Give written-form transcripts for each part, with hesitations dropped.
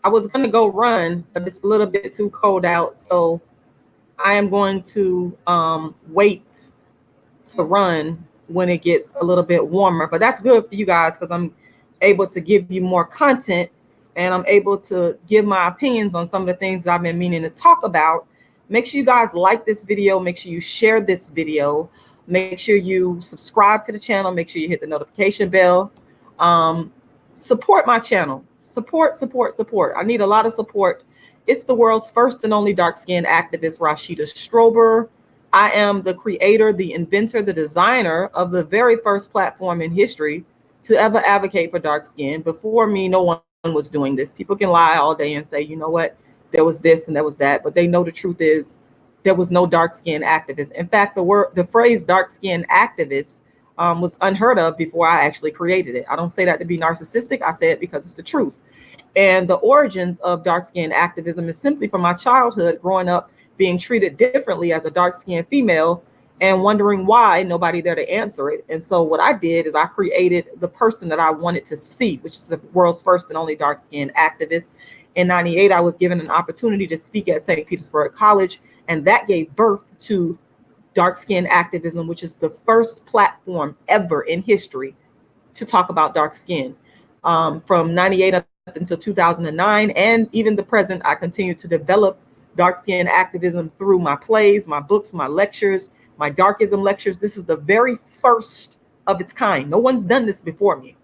I was going to go run, but it's a little bit too cold out. So I am going to wait to run when it gets a little bit warmer. But that's good for you guys because I'm able to give you more content and I'm able to give my opinions on some of the things that I've been meaning to talk about. Make sure you guys like this video. Make sure you share this video. Make sure you subscribe to the channel. Make sure you hit the notification bell. Um, Support my channel. Support, support, support. I need a lot of support. It's the world's first and only dark-skinned activist, Rashida Strober. I am the creator, the inventor, the designer of the very first platform in history to ever advocate for dark skin. Before me, no one was doing this. People can lie all day and say, you know what, there was this and there was that, but they know the truth is there was no dark skin activist. In fact, the phrase dark skin activist was unheard of before I actually created it. I don't say that to be narcissistic. I say it because it's the truth. And the origins of dark skin activism is simply from my childhood growing up being treated differently as a dark skinned female and wondering why nobody there to answer it. And so what I did is I created the person that I wanted to see, which is the world's first and only dark skinned activist. In 98, I was given an opportunity to speak at St. Petersburg College, and that gave birth to dark skin activism, which is the first platform ever in history to talk about dark skin. From 98 up until 2009, and even the present, I continue to develop dark skin activism through my plays, my books, my lectures, my darkism lectures. This is the very first of its kind. No one's done this before me.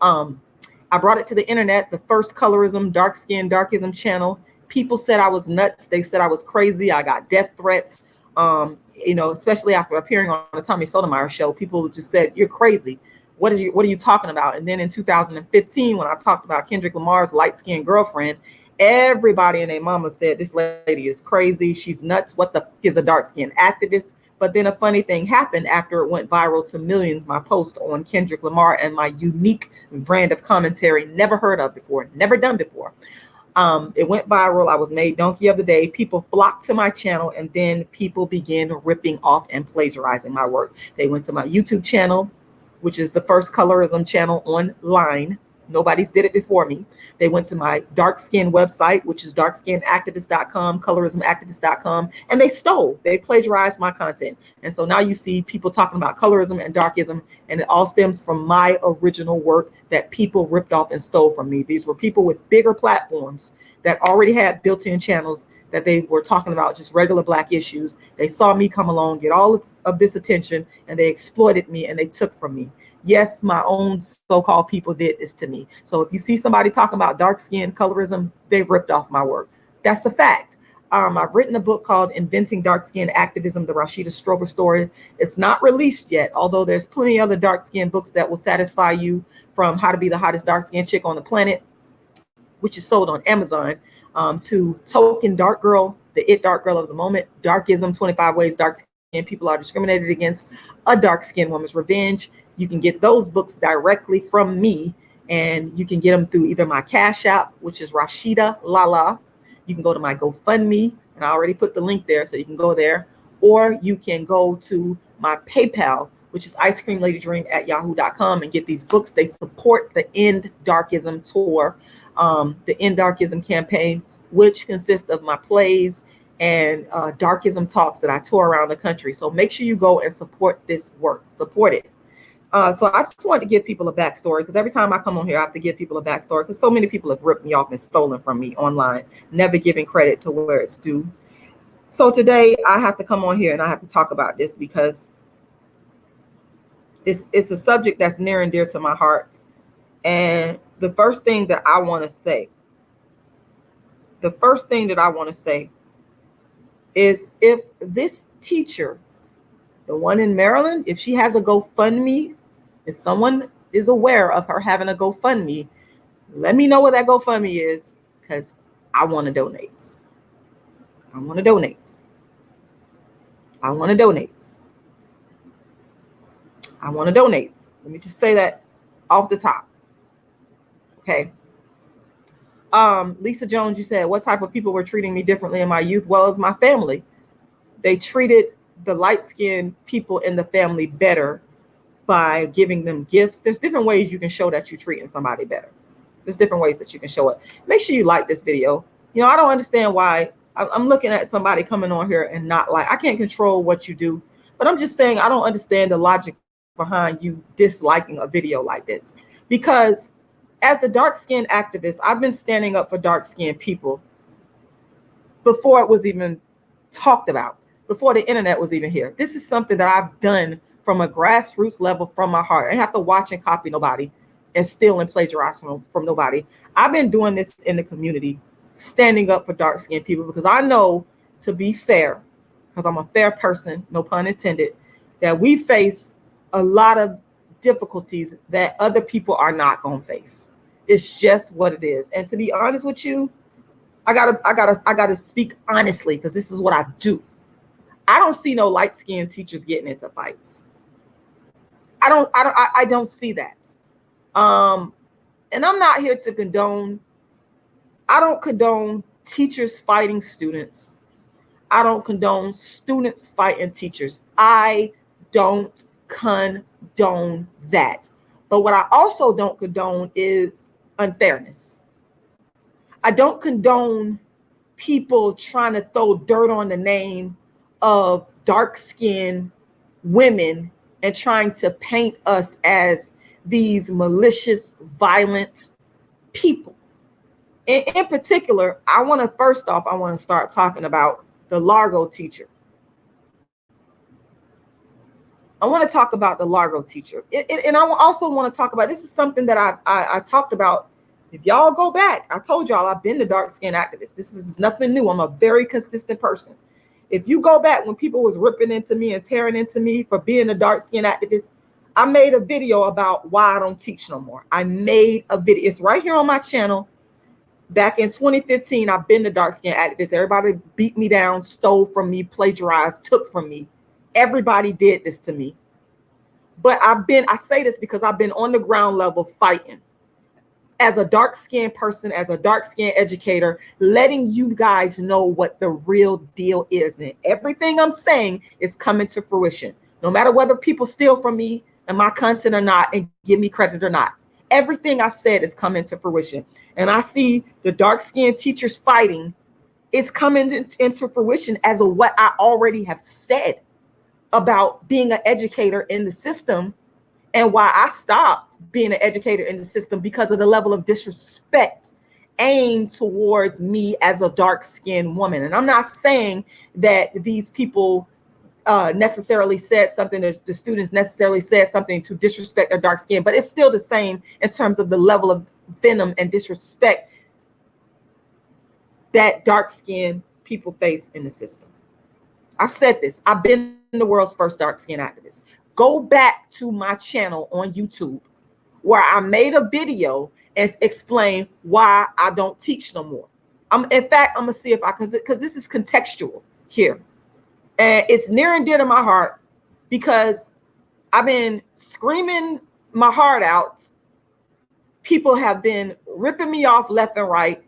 I brought it to the internet, the first colorism, dark skin, darkism channel. People said I was nuts. They said I was crazy. I got death threats. Especially after appearing on the Tommy Sotomayor show, people just said, "You're crazy. What are you talking about?" And then in 2015, when I talked about Kendrick Lamar's light-skinned girlfriend, everybody and their mama said, "This lady is crazy. She's nuts. What the f is a dark-skinned activist?" But then a funny thing happened after it went viral to millions, my post on Kendrick Lamar and my unique brand of commentary, never heard of before, never done before. It went viral. I was made Donkey of the Day. People flocked to my channel, and then people began ripping off and plagiarizing my work. They went to my YouTube channel, which is the first colorism channel online. Nobody's did it before me. They went to my dark skin website, which is darkskinactivist.com, colorismactivist.com, and they plagiarized my content. And so now you see people talking about colorism and darkism, and it all stems from my original work that people ripped off and stole from me. These were people with bigger platforms that already had built-in channels that they were talking about just regular Black issues. They saw me come along, get all of this attention, and they exploited me and they took from me. Yes, my own so-called people did this to me. So if you see somebody talking about dark skin colorism, they ripped off my work. That's a fact. I've written a book called Inventing Dark Skin Activism, the Rashida Strober story. It's not released yet, although there's plenty of other dark skin books that will satisfy you, from How to Be the Hottest Dark Skin Chick on the Planet, which is sold on Amazon, to Token Dark Girl, the It Dark Girl of the Moment, Darkism, 25 Ways Dark Skin People Are Discriminated Against, A Dark Skin Woman's Revenge. You can get those books directly from me, and you can get them through either my Cash App, which is Rashidalala. You can go to my GoFundMe, and I already put the link there, so you can go there. Or you can go to my PayPal, which is icecreamladydream@yahoo.com, and get these books. They support the End Darkism tour, the End Darkism campaign, which consists of my plays and darkism talks that I tour around the country. So make sure you go and support this work. Support it. So I just wanted to give people a backstory, because every time I come on here, I have to give people a backstory, because so many people have ripped me off and stolen from me online, never giving credit to where it's due. So today I have to come on here and I have to talk about this because it's a subject that's near and dear to my heart. And the first thing that I want to say is, if this teacher, the one in Maryland, if she has a GoFundMe, if someone is aware of her having a GoFundMe, let me know what that GoFundMe is, because I want to donate. I want to donate. I want to donate. I want to donate. Let me just say that off the top. Okay. Lisa Jones, you said, what type of people were treating me differently in my youth? Well, it's my family. They treated the light-skinned people in the family better by giving them gifts. There's different ways you can show that you're treating somebody better. There's different ways that you can show it. Make sure you like this video. You know, I don't understand why I'm looking at somebody coming on here and not like, I can't control what you do, but I'm just saying I don't understand the logic behind you disliking a video like this. Because as the dark-skinned activist, I've been standing up for dark-skinned people before it was even talked about, before the internet was even here. This is something that I've done from a grassroots level, from my heart. I didn't have to watch and copy nobody and steal and plagiarize from nobody. I've been doing this in the community, standing up for dark-skinned people, because I know, to be fair, because I'm a fair person, no pun intended, that we face a lot of difficulties that other people are not going to face. It's just what it is. And to be honest with you, I gotta speak honestly, because this is what I do. I don't see no light-skinned teachers getting into fights. I don't see that. And I'm not here to condone. I don't condone teachers fighting students. I don't condone students fighting teachers. I don't condone that. But what I also don't condone is unfairness. I don't condone people trying to throw dirt on the name of dark-skinned women and trying to paint us as these malicious, violent people. In particular, I want to start talking about the Largo teacher. I want to talk about the Largo teacher. And I also want to talk about, this is something that I talked about. If y'all go back, I told y'all I've been the dark-skinned activist. This is nothing new. I'm a very consistent person. If you go back when people was ripping into me and tearing into me for being a dark-skinned activist, I made a video about why I don't teach no more. I made a video. It's right here on my channel. Back in 2015, I've been the dark-skinned activist. Everybody beat me down, stole from me, plagiarized, took from me. Everybody did this to me. But I say this because I've been on the ground level fighting. As a dark-skinned person, as a dark-skinned educator, letting you guys know what the real deal is. And everything I'm saying is coming to fruition. No matter whether people steal from me and my content or not and give me credit or not. Everything I've said is coming to fruition. And I see the dark-skinned teachers fighting. It's coming into fruition as of what I already have said about being an educator in the system, and why I stopped being an educator in the system, because of the level of disrespect aimed towards me as a dark-skinned woman. And I'm not saying that these people necessarily said something, the students necessarily said something to disrespect their dark skin, but it's still the same in terms of the level of venom and disrespect that dark-skinned people face in the system. I've said this. I've been the world's first dark-skinned activist. Go back to my channel on YouTube, where I made a video and explain why I don't teach no more. In fact, I'm gonna see if because this is contextual here, and it's near and dear to my heart, because I've been screaming my heart out. People have been ripping me off left and right.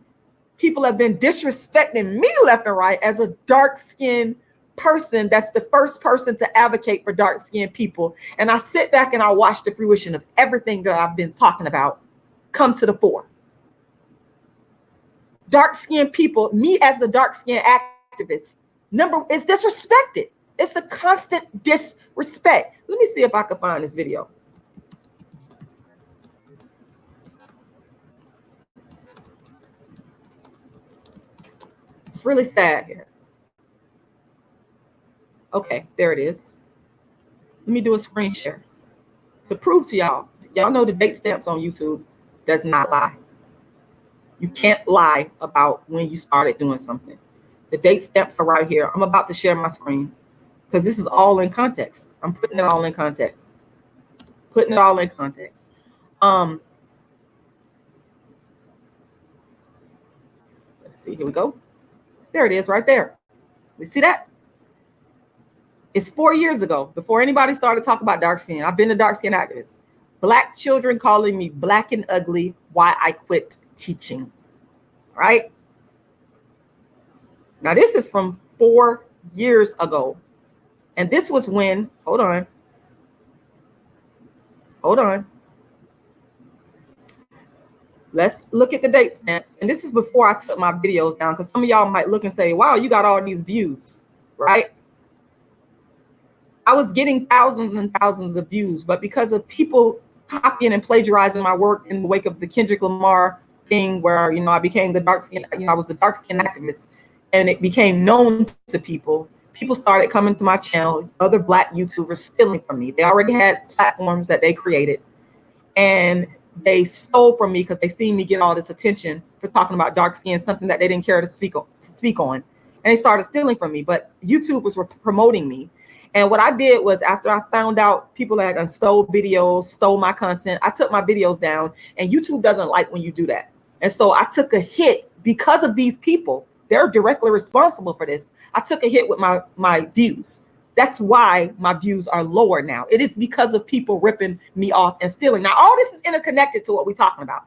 People have been disrespecting me left and right as a dark-skinned person that's the first person to advocate for dark-skinned people. And I sit back and I watch the fruition of everything that I've been talking about come to the fore. Dark-skinned people, me as the dark-skinned activist, is disrespected. It's a constant disrespect. Let me see if I can find this video. It's really sad here. Okay, there it is. Let me do a screen share to prove to y'all. Y'all know the date stamps on YouTube does not lie. You can't lie about when you started doing something. The date stamps are right here. I'm about to share my screen because this is all in context. I'm putting it all in context. Putting it all in context. Let's see, here we go. There it is right there. We see that? It's 4 years ago, before anybody started talking about dark skin. I've been a dark skin activist. Black children calling me black and ugly, why I quit teaching, right? Now this is from 4 years ago. And this was when, hold on. let's look at the date stamps. And this is before I took my videos down, because some of y'all might look and say, wow, you got all these views, right? I was getting thousands and thousands of views, but because of people copying and plagiarizing my work in the wake of the Kendrick Lamar thing, where, you know, I became the dark skin, you know, I was the dark skin activist, and it became known to people. People started coming to my channel, other Black YouTubers stealing from me. They already had platforms that they created, and they stole from me because they seen me get all this attention for talking about dark skin, something that they didn't care to speak on. And they started stealing from me, but YouTubers were promoting me. And what I did was, after I found out people that stole videos, stole my content, I took my videos down, and YouTube doesn't like when you do that. And so I took a hit because of these people. They're directly responsible for this. I took a hit with my views. That's why my views are lower now. It is because of people ripping me off and stealing. Now, all this is interconnected to what we're talking about.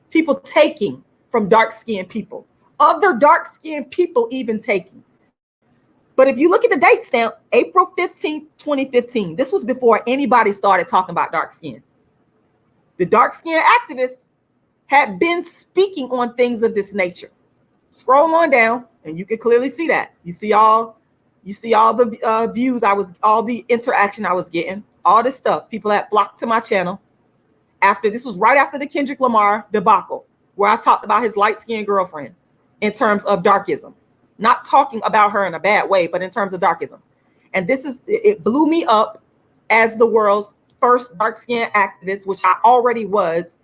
People taking from dark-skinned people. Other dark-skinned people even taking. But if you look at the date stamp, April 15th, 2015, this was before anybody started talking about dark skin. The dark skin activists had been speaking on things of this nature. Scroll on down and you can clearly see that. You see all the views all the interaction I was getting, all this stuff. People had blocked to my channel. This was right after the Kendrick Lamar debacle, where I talked about his light-skinned girlfriend in terms of darkism. Not talking about her in a bad way, but in terms of darkism. And it blew me up as the world's first dark-skinned activist, which I already was,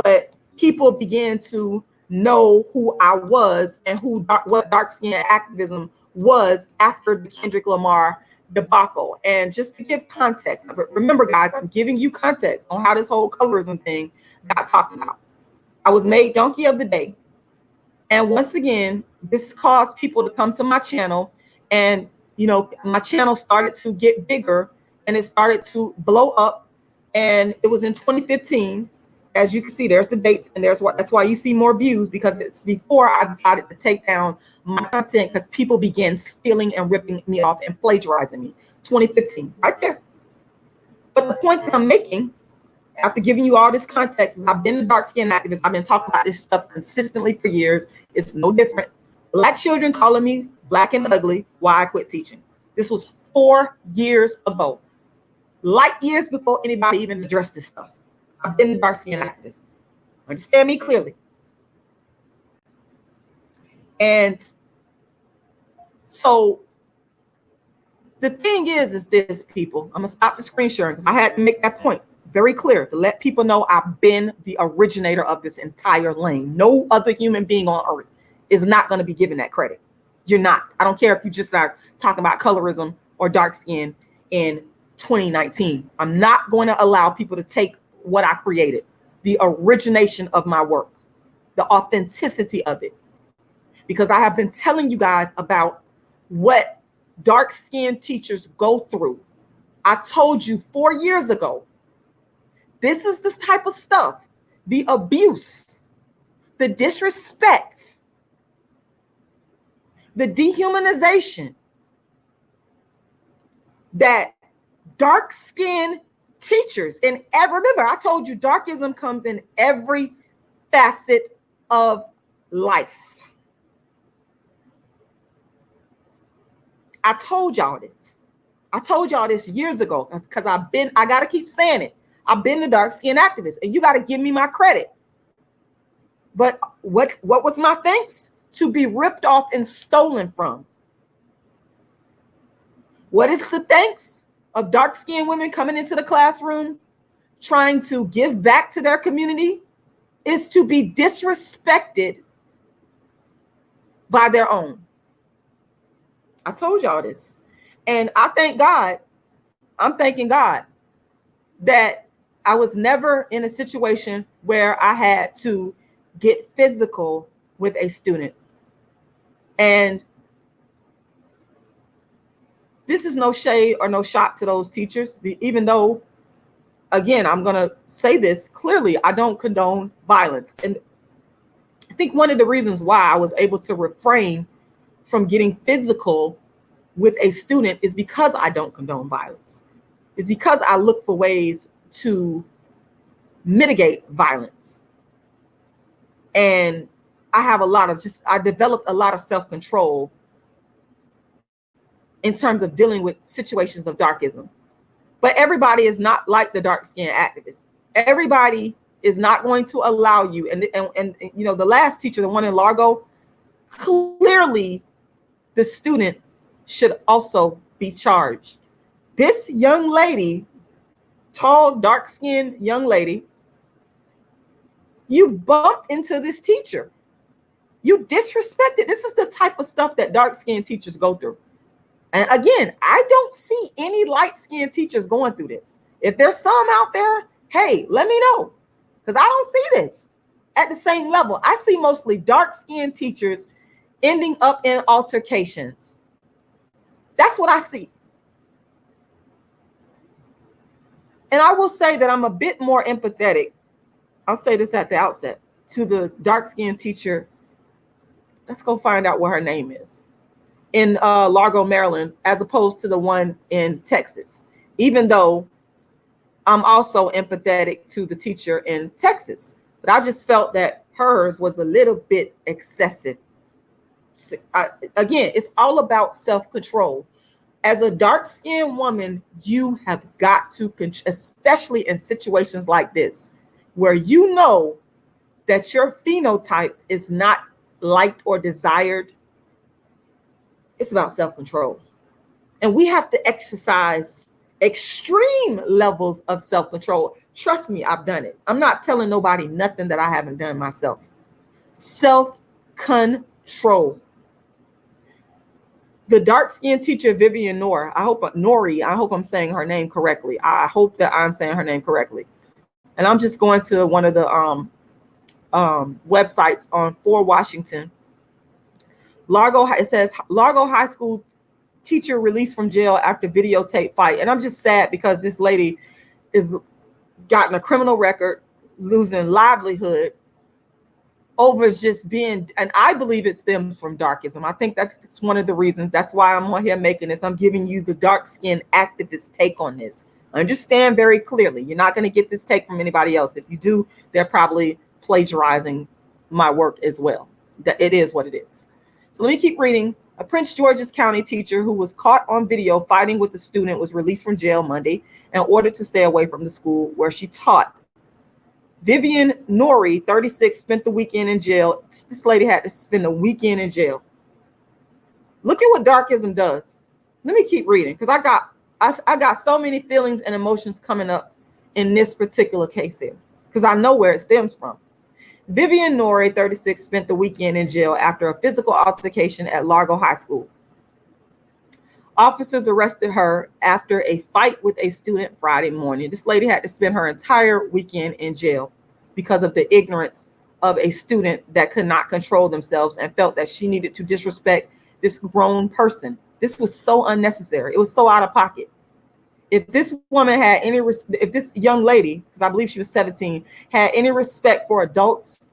but people began to know who I was and what dark-skinned activism was after the Kendrick Lamar debacle. And just to give context, remember guys, I'm giving you context on how this whole colorism thing got talked about. I was made Donkey of the Day. And once again, this caused people to come to my channel, and, you know, my channel started to get bigger and it started to blow up. And it was in 2015. As you can see, there's the dates, and that's why you see more views, because it's before I decided to take down my content, because people began stealing and ripping me off and plagiarizing me. 2015, right there. But the point that I'm making, after giving you all this context, is I've been a dark-skinned activist. I've been talking about this stuff consistently for years. It's no different. Black children calling me black and ugly why I quit teaching. This was 4 years ago. Light years before anybody even addressed this stuff. I've been a dark-skinned activist. Understand me clearly. And so the thing is this, people. I'm going to stop the screen sharing because I had to make that point very clear to let people know I've been the originator of this entire lane. No other human being on earth is not going to be given that credit. You're not. I don't care if you just are talking about colorism or dark skin in 2019. I'm not going to allow people to take what I created, the origination of my work, the authenticity of it, because I have been telling you guys about what dark-skinned teachers go through. I told you 4 years ago, this is this type of stuff, the abuse, the disrespect, the dehumanization that dark-skinned teachers, and remember, I told you darkism comes in every facet of life. I told y'all this. I told y'all this years ago, because I got to keep saying it. I've been a dark-skinned activist, and you got to give me my credit. But what was my thanks? To be ripped off and stolen from. What is the thanks of dark-skinned women coming into the classroom trying to give back to their community? Is to be disrespected by their own. I told y'all this. And I thank God, I'm thanking God that I was never in a situation where I had to get physical with a student. And this is no shade or no shot to those teachers, even though, again, I'm going to say this clearly, I don't condone violence. And I think one of the reasons why I was able to refrain from getting physical with a student is because I don't condone violence. It's because I look for ways to mitigate violence. And I developed a lot of self-control in terms of dealing with situations of darkism. But everybody is not like the dark skinned activists. Everybody is not going to allow you. And you know, the last teacher, the one in Largo, clearly the student should also be charged. This young lady, tall, dark skinned young lady, you bumped into this teacher. You disrespected. This is the type of stuff that dark skinned teachers go through. And again, I don't see any light-skinned teachers going through this. If there's some out there, hey, let me know, because I don't see this at the same level. I see mostly dark-skinned teachers ending up in altercations. That's what I see. And I will say that I'm a bit more empathetic, I'll say this at the outset, to the dark-skinned teacher. Let's go find out what her name is. In Largo, Maryland, as opposed to the one in Texas, even though I'm also empathetic to the teacher in Texas. But I just felt that hers was a little bit excessive. Again, it's all about self-control. As a dark-skinned woman, you have got to, especially in situations like this, where you know that your phenotype is not liked or desired. It's about self-control. And we have to exercise extreme levels of self-control. Trust me, I've done it. I'm not telling nobody nothing that I haven't done myself. Self-control. The dark-skinned teacher, Vivian Nori, I hope I'm saying her name correctly. I hope that I'm saying her name correctly. And I'm just going to one of the websites for Washington. Largo, it says Largo High School teacher released from jail after videotape fight. And I'm just sad because this lady is gotten a criminal record, losing livelihood over just being, and I believe it stems from darkism. I think that's one of the reasons. That's why I'm on here making this. I'm giving you the dark-skinned activist take on this. Understand very clearly, you're not going to get this take from anybody else. If you do, they're probably plagiarizing my work as well. That it is what it is. So let me keep reading. A Prince George's County teacher who was caught on video fighting with the student was released from jail Monday and ordered to stay away from the school where she taught. Vivian Nori, 36, spent the weekend in jail. This lady had to spend the weekend in jail. Look at what darkism does. Let me keep reading because I got so many feelings and emotions coming up in this particular case here because I know where it stems from. Vivian Nori, 36, spent the weekend in jail after a physical altercation at Largo High School. Officers arrested her after a fight with a student Friday morning. This lady had to spend her entire weekend in jail because of the ignorance of a student that could not control themselves and felt that she needed to disrespect this grown person. This was so unnecessary. It was so out of pocket. If this woman had any, if this young lady, because I believe she was 17, had any respect for adults,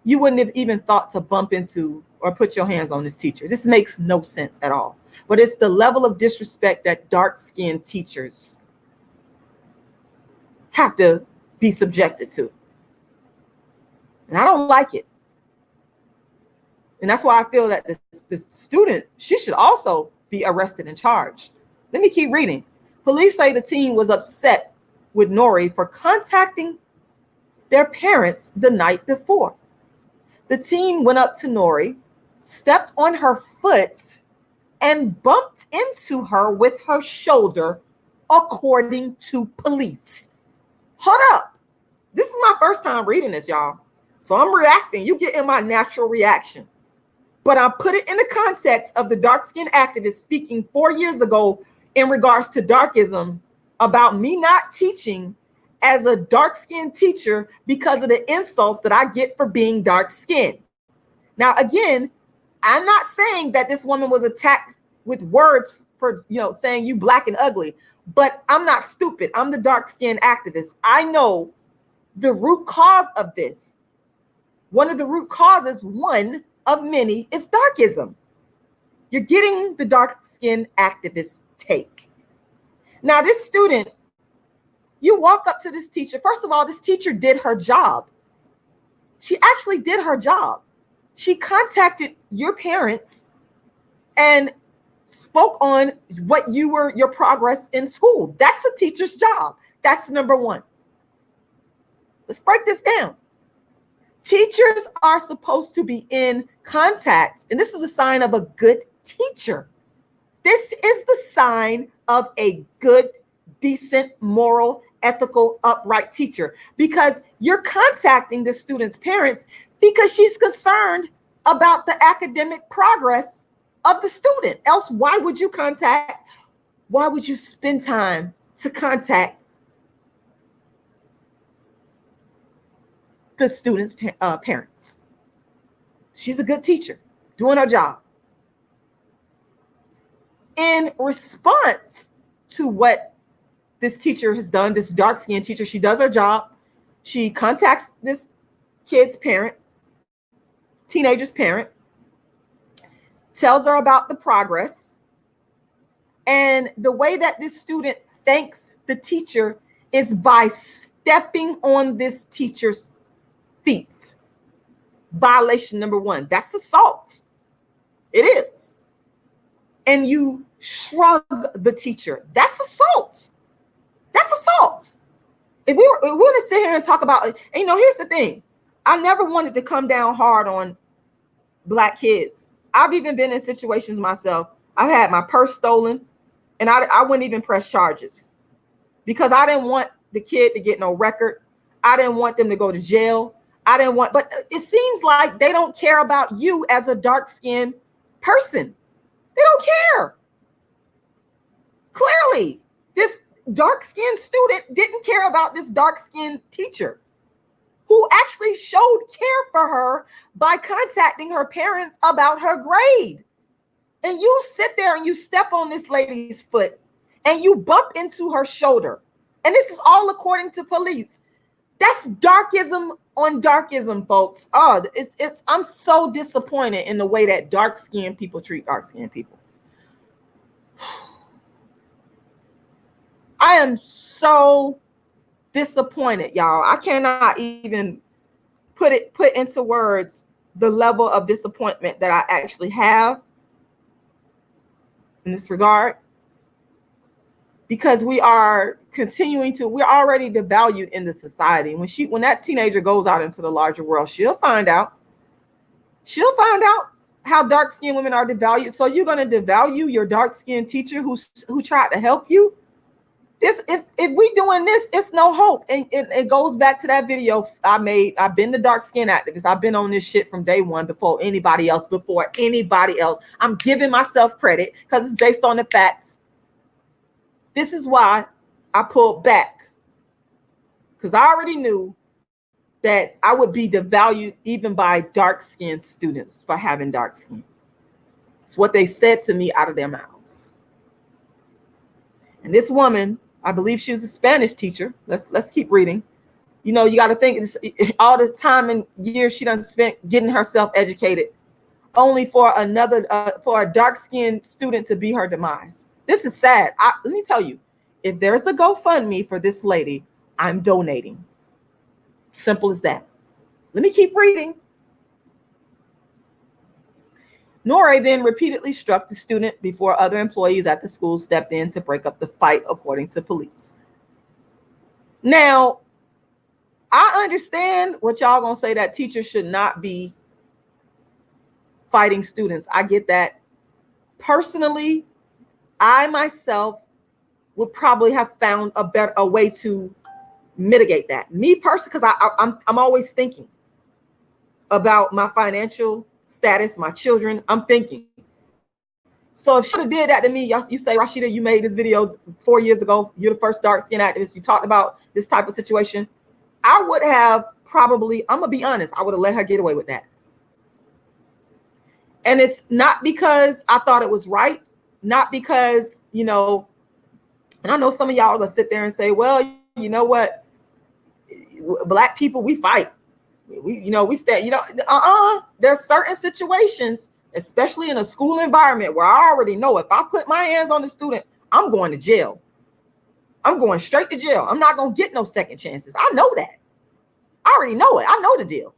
you wouldn't have even thought to bump into or put your hands on this teacher. This makes no sense at all. But it's the level of disrespect that dark-skinned teachers have to be subjected to. And I don't like it. And that's why I feel that this student, she should also be arrested and charged. Let me keep reading. Police say the teen was upset with Nori for contacting their parents the night before. The teen went up to Nori, stepped on her foot, and bumped into her with her shoulder, according to police. Hold up. This is my first time reading this, y'all. So I'm reacting. You get in my natural reaction. But I put it in the context of the dark-skinned activist speaking 4 years ago in regards to darkism about me not teaching as a dark-skinned teacher because of the insults that I get for being dark-skinned. Now, again, I'm not saying that this woman was attacked with words for, saying you black and ugly, but I'm not stupid. I'm the dark-skinned activist. I know the root cause of this. One of the root causes, one of many, is darkism. You're getting the dark-skinned activist take. Now, this student, you walk up to this teacher. First of all, this teacher did her job. She actually did her job. She contacted your parents and spoke on what your progress in school. That's a teacher's job. That's number one. Let's break this down. Teachers are supposed to be in contact, and this is a sign of a good teacher. This is the sign of a good, decent, moral, ethical, upright teacher, because you're contacting the student's parents because she's concerned about the academic progress of the student. Else, why would you spend time to contact the student's parents? She's a good teacher doing her job. In response to what this teacher has done, this dark-skinned teacher, she does her job. She contacts this kid's parent, teenager's parent, tells her about the progress. And the way that this student thanks the teacher is by stepping on this teacher's feet. Violation number one. That's assault. It is. And you shrug the teacher. That's assault. That's assault. If we want to sit here and talk about, and here's the thing. I never wanted to come down hard on Black kids. I've even been in situations myself. I've had my purse stolen, and I wouldn't even press charges because I didn't want the kid to get no record. I didn't want them to go to jail. But it seems like they don't care about you as a dark-skinned person. They don't care. Clearly, this dark-skinned student didn't care about this dark-skinned teacher who actually showed care for her by contacting her parents about her grade. And you sit there and you step on this lady's foot and you bump into her shoulder. And this is all according to police. That's darkism on darkism, folks. Oh, I'm so disappointed in the way that dark-skinned people treat dark-skinned people. I am so disappointed, y'all. I cannot even put into words the level of disappointment that I actually have in this regard, because we are we're already devalued in the society. When that teenager goes out into the larger world, she'll find out how dark-skinned women are devalued. So you're going to devalue your dark-skinned teacher who tried to help you? If we doing this, it's no hope. And it goes back to that video I made. I've been the dark skin activist. I've been on this shit from day one before anybody else. I'm giving myself credit because it's based on the facts. This is why I pulled back, because I already knew that I would be devalued even by dark-skinned students for having dark skin. It's what they said to me out of their mouths. And this woman, I believe she was a Spanish teacher. Let's keep reading. You got to think all the time and years she done spent getting herself educated, only for for a dark-skinned student to be her demise. This is sad. Let me tell you, if there's a GoFundMe for this lady, I'm donating. Simple as that. Let me keep reading. Nore then repeatedly struck the student before other employees at the school stepped in to break up the fight, according to police. Now, I understand what y'all gonna say, that teachers should not be fighting students. I get that. Personally, I myself would probably have found a way to mitigate that. Me personally, because I'm always thinking about my financial status, my children. I'm thinking. So if she would have did that to me, you say, Rashida, you made this video 4 years ago. You're the first dark skin activist. You talked about this type of situation. I would have probably, I'm gonna be honest, I would have let her get away with that. And it's not because I thought it was right, not because, and I know some of y'all are gonna sit there and say, well, you know what? Black people, we fight. We stand, there's certain situations, especially in a school environment, where I already know if I put my hands on the student, I'm going to jail. I'm going straight to jail. I'm not going to get no second chances. I know that. I already know it. I know the deal.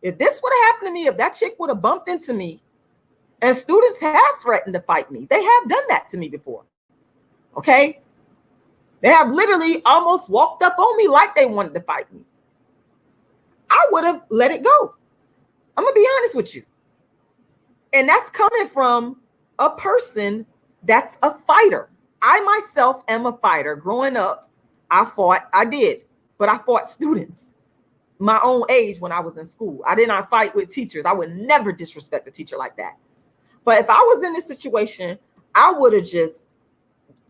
If this would have happened to me, if that chick would have bumped into me, and students have threatened to fight me. They have done that to me before. Okay? They have literally almost walked up on me like they wanted to fight me. I would have let it go. I'm going to be honest with you. And that's coming from a person that's a fighter. I myself am a fighter. Growing up, I fought students my own age when I was in school. I did not fight with teachers. I would never disrespect a teacher like that. But if I was in this situation, I would have just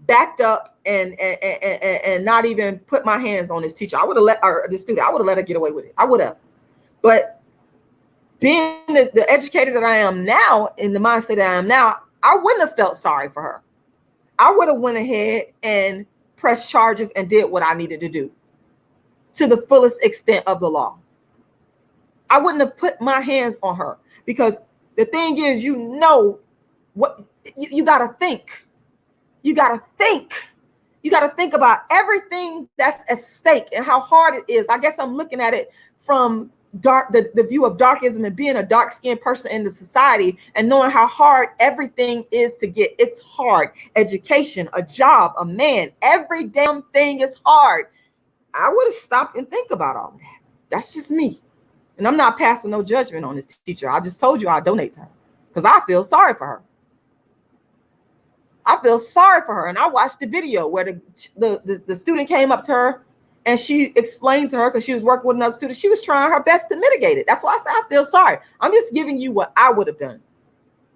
backed up and not even put my hands on this teacher. I would have let the student. I would have let her get away with it. I would have. But being the educator that I am now, in the mindset that I am now, I wouldn't have felt sorry for her. I would have went ahead and pressed charges and did what I needed to do to the fullest extent of the law. I wouldn't have put my hands on her, because the thing is, you know what, you got to think. You got to think. You got to think about everything that's at stake and how hard it is. I guess I'm looking at it from the view of darkism and being a dark-skinned person in the society and knowing how hard everything is to get. It's hard. Education, a job, a man, every damn thing is hard. I would have stopped and think about all of that. That's just me. And I'm not passing no judgment on this teacher. I just told you I donate to her because I feel sorry for her. I feel sorry for her. And I watched the video where the student came up to her and she explained to her, because she was working with another student, she was trying her best to mitigate it. That's why I said I feel sorry. I'm just giving you what I would have done.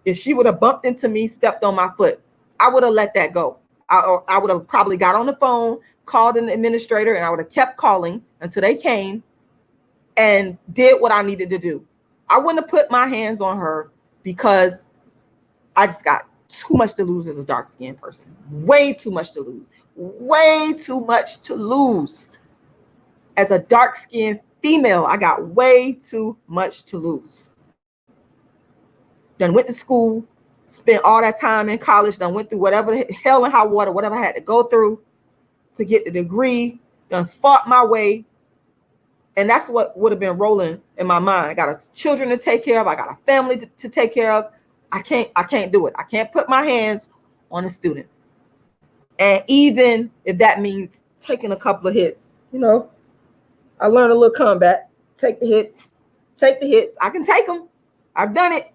If she would have bumped into me, stepped on my foot, I would have let that go. I would have probably got on the phone, called an administrator, and I would have kept calling until they came and did what I needed to do. I wouldn't have put my hands on her because I just got too much to lose as a dark-skinned person. Way too much to lose. Way too much to lose. As a dark-skinned female, I got way too much to lose. Done went to school, spent all that time in college, done went through whatever the hell and high water, whatever I had to go through to get the degree, done fought my way. And that's what would have been rolling in my mind. I got children to take care of. I got a family to take care of. I can't do it. I can't put my hands on a student. And even if that means taking a couple of hits, you know, I learned a little combat. Take the hits. Take the hits. I can take them. I've done it.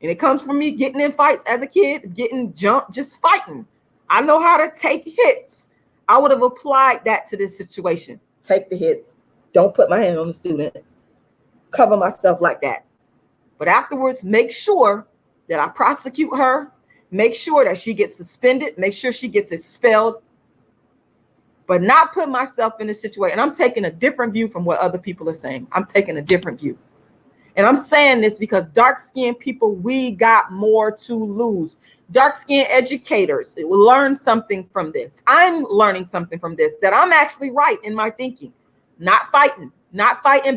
And it comes from me getting in fights as a kid, getting jumped, just fighting. I know how to take hits. I would have applied that to this situation. Take the hits. Don't put my hand on the student. Cover myself like that. But afterwards, make sure that I prosecute her. Make sure that she gets suspended. Make sure she gets expelled. But not put myself in a situation. And I'm taking a different view from what other people are saying. I'm taking a different view. And I'm saying this because dark-skinned people, we got more to lose. Dark-skinned educators will learn something from this. I'm learning something from this, that I'm actually right in my thinking. Not fighting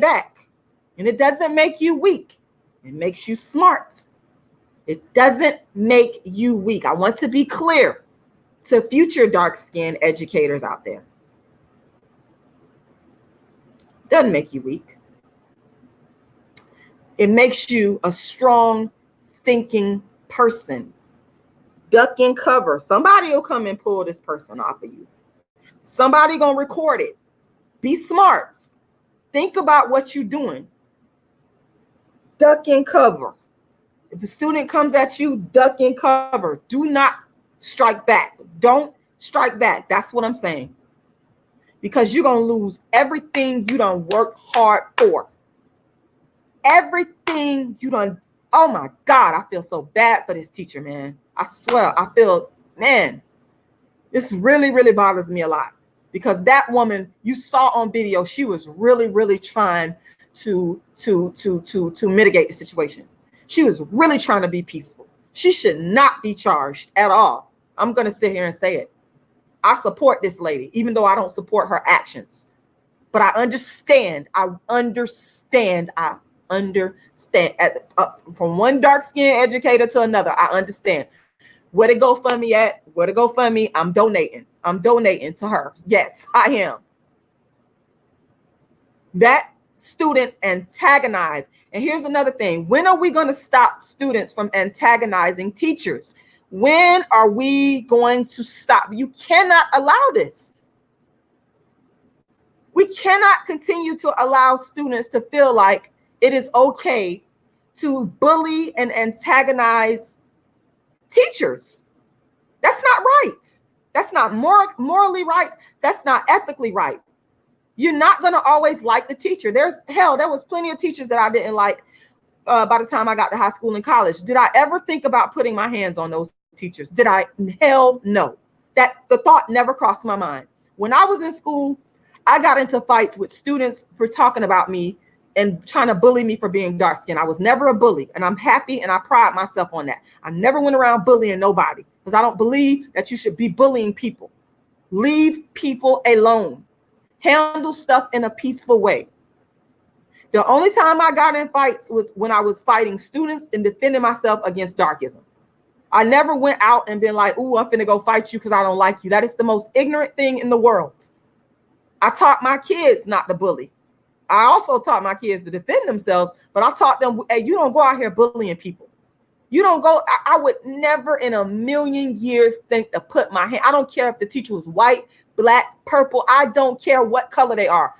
back. And it doesn't make you weak. It makes you smart. It doesn't make you weak. I want to be clear to future dark-skinned educators out there. It doesn't make you weak. It makes you a strong thinking person. Duck and cover. Somebody will come and pull this person off of you. Somebody gonna record it. Be smart. Think about what you're doing. Duck and cover. If a student comes at you, duck and cover. Do not strike back. Don't strike back. That's what I'm saying. Because you're going to lose everything you done worked hard for. Everything you done. Oh my God, I feel so bad for this teacher, man. I swear, I feel, man, this really, really bothers me a lot. Because that woman you saw on video, she was really, really trying to mitigate the situation. She was really trying to be peaceful. She should not be charged at all. I'm going to sit here and say it. I support this lady, even though I don't support her actions. But I understand. From one dark-skinned educator to another, I understand. Where to go fund me at? Where to go fund me? I'm donating. I'm donating to her. Yes, I am. That student antagonize. And here's another thing. When are we going to stop students from antagonizing teachers? When are we going to stop? You cannot allow this. We cannot continue to allow students to feel like it is okay to bully and antagonize teachers. That's not right. That's not morally right. That's not ethically right. You're not going to always like the teacher. There was plenty of teachers that I didn't like by the time I got to high school and college. Did I ever think about putting my hands on those teachers? Did I? Hell no. That the thought never crossed my mind. When I was in school, I got into fights with students for talking about me and trying to bully me for being dark skinned. I was never a bully, and I'm happy and I pride myself on that. I never went around bullying nobody because I don't believe that you should be bullying people. Leave people alone. Handle stuff in a peaceful way. The only time I got in fights was when I was fighting students and defending myself against darkism. I never went out and been like, ooh, I'm finna go fight you because I don't like you. That is the most ignorant thing in the world. I taught my kids not to bully. I also taught my kids to defend themselves, but I taught them, hey, you don't go out here bullying people. You don't go, I would never in a million years think to put my hand. I don't care if the teacher was white, black, purple. I don't care what color they are.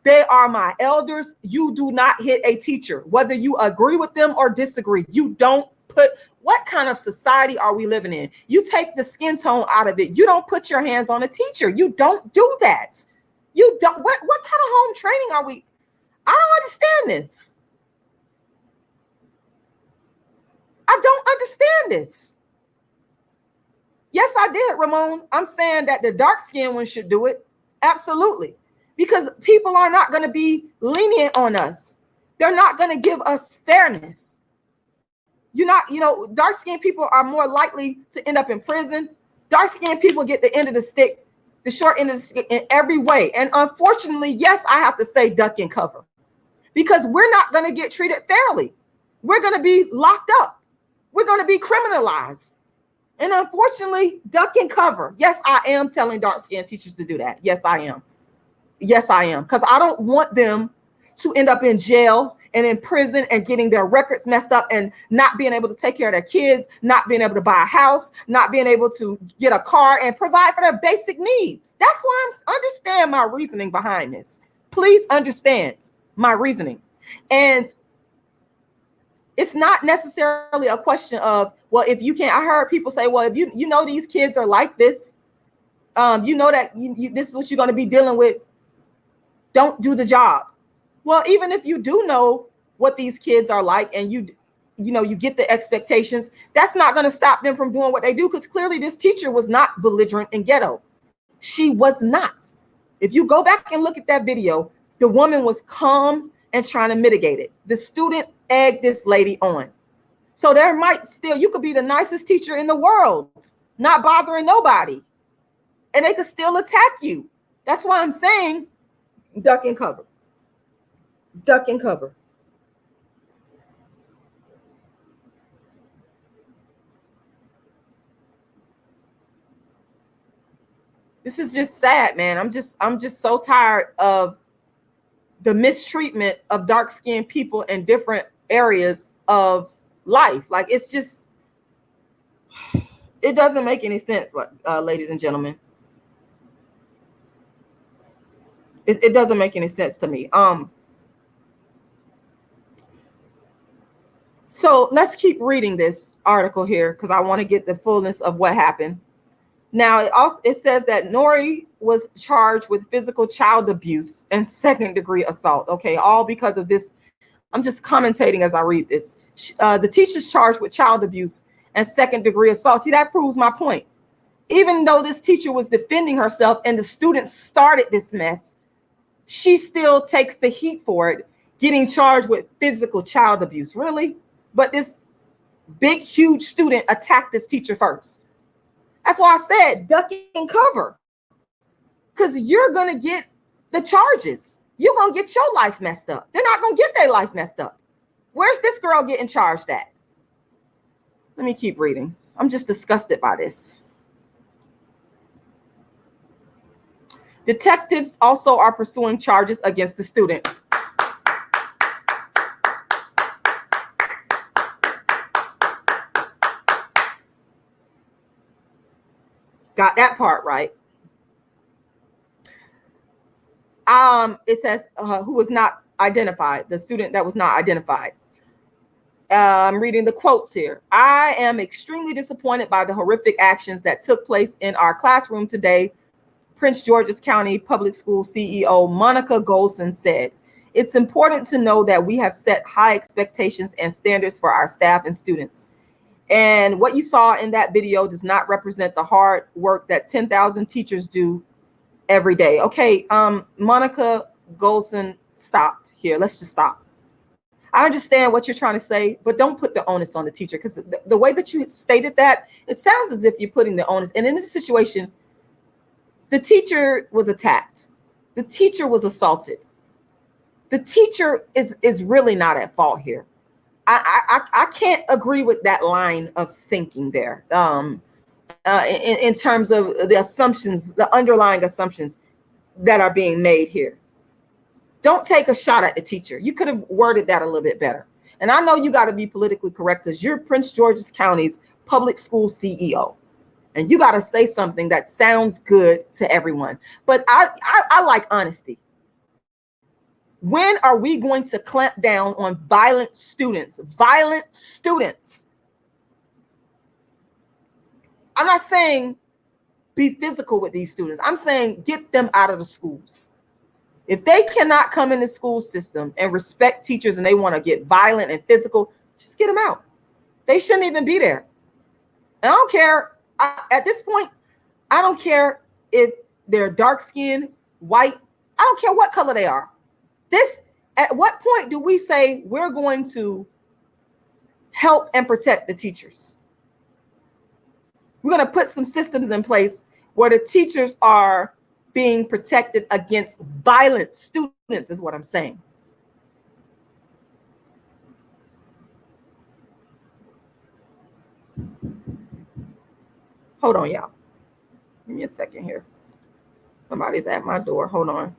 They are my elders. You do not hit a teacher, whether you agree with them or disagree. You don't put, what kind of society are we living in? You take the skin tone out of it. You don't put your hands on a teacher. You don't do that. You don't, what kind of home training are we? I don't understand this. I don't understand this. Yes, I did, Ramon. I'm saying that the dark skinned one should do it. Absolutely. Because people are not going to be lenient on us. They're not going to give us fairness. Dark skinned people are more likely to end up in prison. Dark skinned people get the end of the stick, the short end of the stick in every way. And unfortunately, yes, I have to say duck and cover. Because we're not going to get treated fairly. We're going to be locked up. We're going to be criminalized. And unfortunately, duck and cover. Yes, I am telling dark-skinned teachers to do that. Yes, I am. Yes, I am. Because I don't want them to end up in jail and in prison and getting their records messed up and not being able to take care of their kids, not being able to buy a house, not being able to get a car and provide for their basic needs. That's why I understand my reasoning behind this. Please understand my reasoning. And it's not necessarily a question of, well, if you can't, I heard people say, well, if you know these kids are like this, you know that this is what you're going to be dealing with, don't do the job. Well, even if you do know what these kids are like and you get the expectations, that's not going to stop them from doing what they do, because clearly this teacher was not belligerent and ghetto. She was not. If you go back and look at that video, the woman was calm and trying to mitigate it. The student egged this lady on. So there might still, you could be the nicest teacher in the world, not bothering nobody, and they could still attack you. That's why I'm saying duck and cover. Duck and cover. This is just sad, man. I'm just so tired of the mistreatment of dark-skinned people in different areas of life. Like, it's just, it doesn't make any sense, ladies and gentlemen. It doesn't make any sense to me. So let's keep reading this article here because I want to get the fullness of what happened. Now, it says that Nori was charged with physical child abuse and second-degree assault. Okay, all because of this. I'm just commentating as I read this. The teacher's charged with child abuse and second-degree assault. See, that proves my point. Even though this teacher was defending herself and the students started this mess, she still takes the heat for it, getting charged with physical child abuse. Really? But this big, huge student attacked this teacher first. That's why I said duck and cover, because you're going to get the charges. You're going to get your life messed up. They're not going to get their life messed up. Where's this girl getting charged at? Let me keep reading. I'm just disgusted by this. Detectives also are pursuing charges against the student. Got that part right. It says who was not identified, the student that was not identified. I'm reading the quotes here. I am extremely disappointed by the horrific actions that took place in our classroom today, Prince George's County Public School CEO Monica Golson said. It's important to know that we have set high expectations and standards for our staff and students. And what you saw in that video does not represent the hard work that 10,000 teachers do every day. Okay, Monica Golson, stop here. Let's just stop. I understand what you're trying to say, but don't put the onus on the teacher, because the way that you stated that, it sounds as if you're putting the onus. And in this situation, the teacher was attacked. The teacher was assaulted. The teacher is really not at fault here. I can't agree with that line of thinking there. In terms of the assumptions, the underlying assumptions that are being made here. Don't take a shot at the teacher. You could have worded that a little bit better. And I know you got to be politically correct because you're Prince George's County's public school CEO. And you got to say something that sounds good to everyone. But I like honesty. When are we going to clamp down on violent students? Violent students. I'm not saying be physical with these students. I'm saying get them out of the schools. If they cannot come in the school system and respect teachers and they want to get violent and physical, just get them out. They shouldn't even be there. And I don't care. At this point, I don't care if they're dark skinned, white. I don't care what color they are. At what point do we say we're going to help and protect the teachers? We're going to put some systems in place where the teachers are being protected against violent students, is what I'm saying. Hold on, y'all. Give me a second here. Somebody's at my door. Hold on.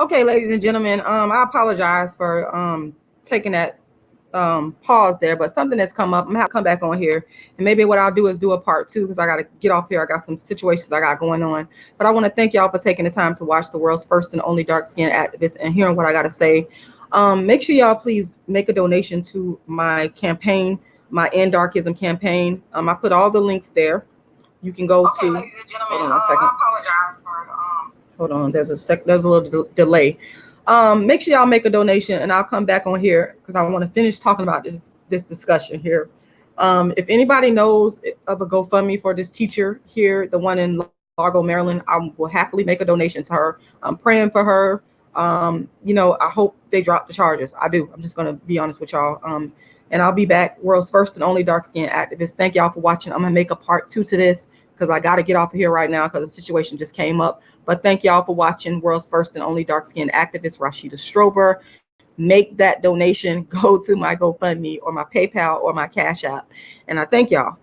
Okay, ladies and gentlemen, I apologize for taking that pause there, but something has come up. I'm gonna have to come back on here, and maybe what I'll do is do a part two because I got to get off here. I got some situations I got going on, but I want to thank y'all for taking the time to watch the world's first and only dark skinned activist and hearing what I got to say. Make sure y'all please make a donation to my campaign, my End Darkism campaign. I put all the links there. You can go to. Ladies and gentlemen, hold on 1 second. I apologize for. Hold on. There's a little delay. Make sure y'all make a donation, and I'll come back on here because I want to finish talking about this discussion here. If anybody knows of a GoFundMe for this teacher here, the one in Largo, Maryland, I will happily make a donation to her. I'm praying for her. I hope they drop the charges. I do. I'm just gonna be honest with y'all. And I'll be back, world's first and only dark skinned activist. Thank y'all for watching. I'm gonna make a part 2 to this because I got to get off of here right now because the situation just came up. But thank y'all for watching, world's first and only dark skinned activist, Rashida Strober. Make that donation. Go to my GoFundMe or my PayPal or my Cash App. And I thank y'all.